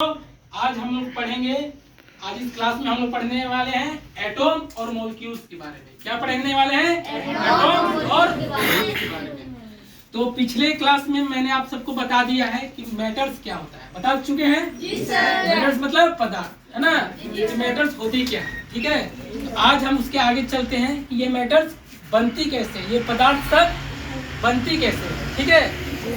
आज हम लोग पढ़ेंगे। आज इस क्लास में हम लोग पढ़ने वाले हैं एटॉम और मॉलिक्यूल्स के बारे में। क्या पढ़ने वाले हैं? एटॉम और मॉलिक्यूल्स के बारे में। तो पिछले क्लास में मैंने आप सबको बता दिया है कि मैटर्स क्या होता है। बता चुके हैं जी सर। मैटर्स मतलब पदार्थ, है ना। मैटर्स होती क्या है, ठीक है। तो आज हम उसके आगे चलते हैं कि ये मैटर्स बनती कैसे, ये पदार्थ सब बनती कैसे, ठीक है।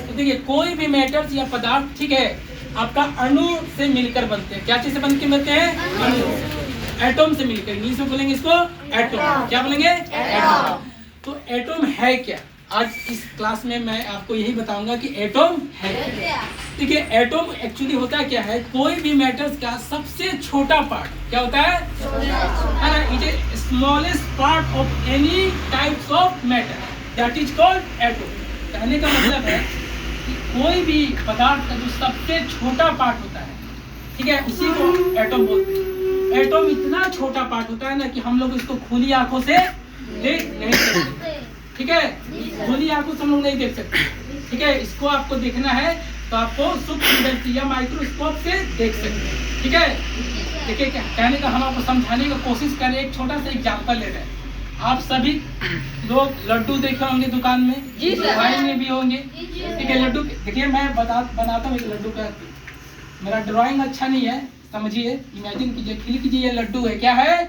तो देखिए, कोई भी मैटर्स या पदार्थ, ठीक है, आपका अणु से मिलकर बनते हैं। क्या चीज से बनके बनते हैं? अणु। एटॉम से मिलकर, इंग्लिश में बोलेंगे इसको एटॉम। क्या बोलेंगे? एटॉम। तो एटॉम है क्या? आज इस क्लास में मैं आपको यही बताऊंगा कि एटॉम है क्या। देखिए, एटॉम एक्चुअली होता क्या है, कोई भी मैटर्स का सबसे छोटा पार्ट क्या होता है? It is smallest part of any types of matter, that is called atom. कहने का मतलब है कि कोई भी पदार्थ का जो सबसे छोटा पार्ट होता है, ठीक है, उसी को एटॉम बोलते हैं। एटॉम इतना छोटा पार्ट होता है ना कि हम लोग इसको खुली आंखों से देख नहीं सकते, ठीक है। खुली आंखों से हम लोग नहीं देख सकते, ठीक है। इसको आपको देखना है तो आपको सूक्ष्मदर्शी या माइक्रोस्कोप से देख सकते हैं, ठीक है। देखिए, कहने का हम आपको समझाने की कोशिश करें, एक छोटा सा एग्जाम्पल ले रहे हैं। आप सभी लोग लड्डू देखे होंगे दुकान में, ड्राइंग में भी होंगे, ठीक है। लड्डू देखिए, मैं बनाता हूँ लड्डू का। मेरा ड्राइंग अच्छा नहीं है, समझिए, इमेजिन कीजिए, फील कीजिए, ये लड्डू है। क्या है?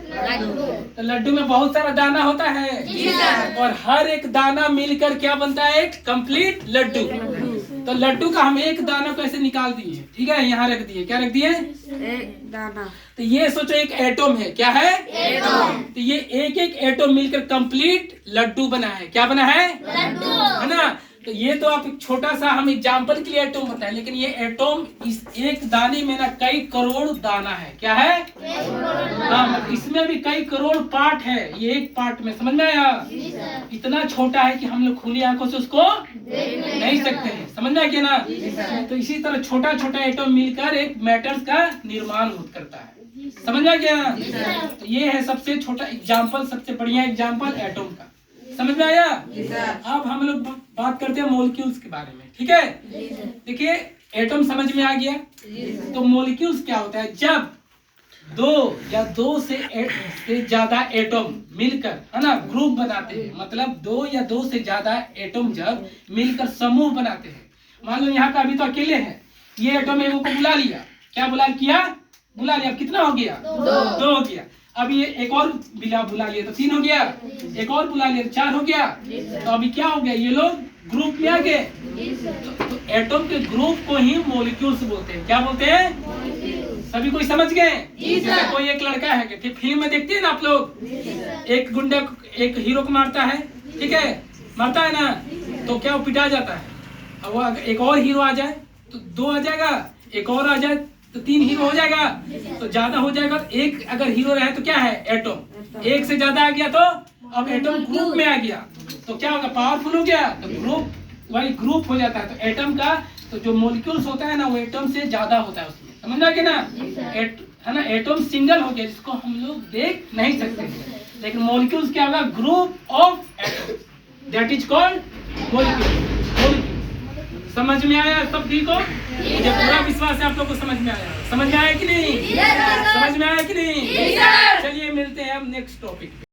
तो लड्डू में बहुत सारा दाना होता है और हर एक दाना मिलकर क्या बनता है? एक कंप्लीट लड्डू। तो लड्डू का हम एक दाना को ऐसे निकाल दिए, ठीक है, यहाँ रख दिए। क्या रख दिए? एक दाना। तो ये सोचो एक एटॉम है। क्या है? एटॉम। तो ये एक एक एटॉम मिलकर कंप्लीट लड्डू बना है। क्या बना है? लड्डू, है ना। तो ये तो आप एक छोटा सा हम एग्जाम्पल के लिए एटॉम बताएं, लेकिन ये एटॉम इस एक दाने में ना कई करोड़ दाना है। क्या है? हाँ, इसमें भी कई करोड़ पार्ट है। ये एक पार्ट में, समझ में आया? इतना छोटा है कि हम लोग खुली आंखों से उसको नहीं सकते हैं, समझ में आया ना। तो इसी तरह छोटा छोटा एटॉम मिलकर एक मैटर्स का निर्माण करता है, समझ में गया? तो ये है सबसे छोटा एग्जाम्पल, सबसे बढ़िया एग्जाम्पल एटॉम का। समझ में आया? अब हम लोग बात करते हैं मॉलिक्यूल्स के बारे में, ठीक है। देखिए, एटॉम समझ में आ गया। तो मॉलिक्यूल्स क्या होता है? जब दो या दो से ज्यादा एटॉम मिलकर, है ना, ग्रुप बनाते हैं। मतलब दो या दो से ज्यादा एटॉम जब मिलकर समूह बनाते हैं। मान लो यहाँ का अभी तो अकेले है, ये एटॉम एगो को बुला लिया। क्या बुला लिया? कितना हो गया? दो हो गया। अब ये एक और बुला लिया तो 3 हो गया। एक और बुला लिया तो 4 हो गया। तो अभी क्या हो गया? ये लोग ग्रुप में आ गए। तो एटॉम के ग्रुप को ही मॉलिक्यूल्स बोलते हैं। क्या बोलते हैं? सभी कोई समझ गए? कोई एक लड़का है, फिल्म में देखते हैं ना आप लोग, एक गुंडा एक हीरो को मारता है, ठीक है, मारता है ना, तो क्या वो पिटा जाता है। अब वो एक और हीरो आ जाए तो 2 आ जाएगा, एक और आ जाए तो 3 हीरो हो जाएगा, तो ज्यादा हो जाएगा। एक अगर हीरो रहे तो क्या है? एटॉम। एक से ज्यादा आ गया तो अब एटॉम ग्रुप में आ गया, तो क्या होगा? पावरफुल हो गया, तो ग्रुप वही ग्रुप हो जाता है। तो एटॉम का तो जो मॉलिक्यूल्स होता है ना, वो एटॉम से ज्यादा होता है उसमें, समझना कि ना। है ना, एटॉम सिंगल हो गया जिसको हम लोग देख नहीं सकते, लेकिन मॉलिक्यूल्स क्या होगा? Group of atoms, that is called molecule. समझ में आया? सब ठीक हो? मुझे पूरा विश्वास है आप लोग को समझ में आया। समझ में आया कि नहीं? समझ में आया कि नहीं? चलिए मिलते हैं अब नेक्स्ट टॉपिक पे।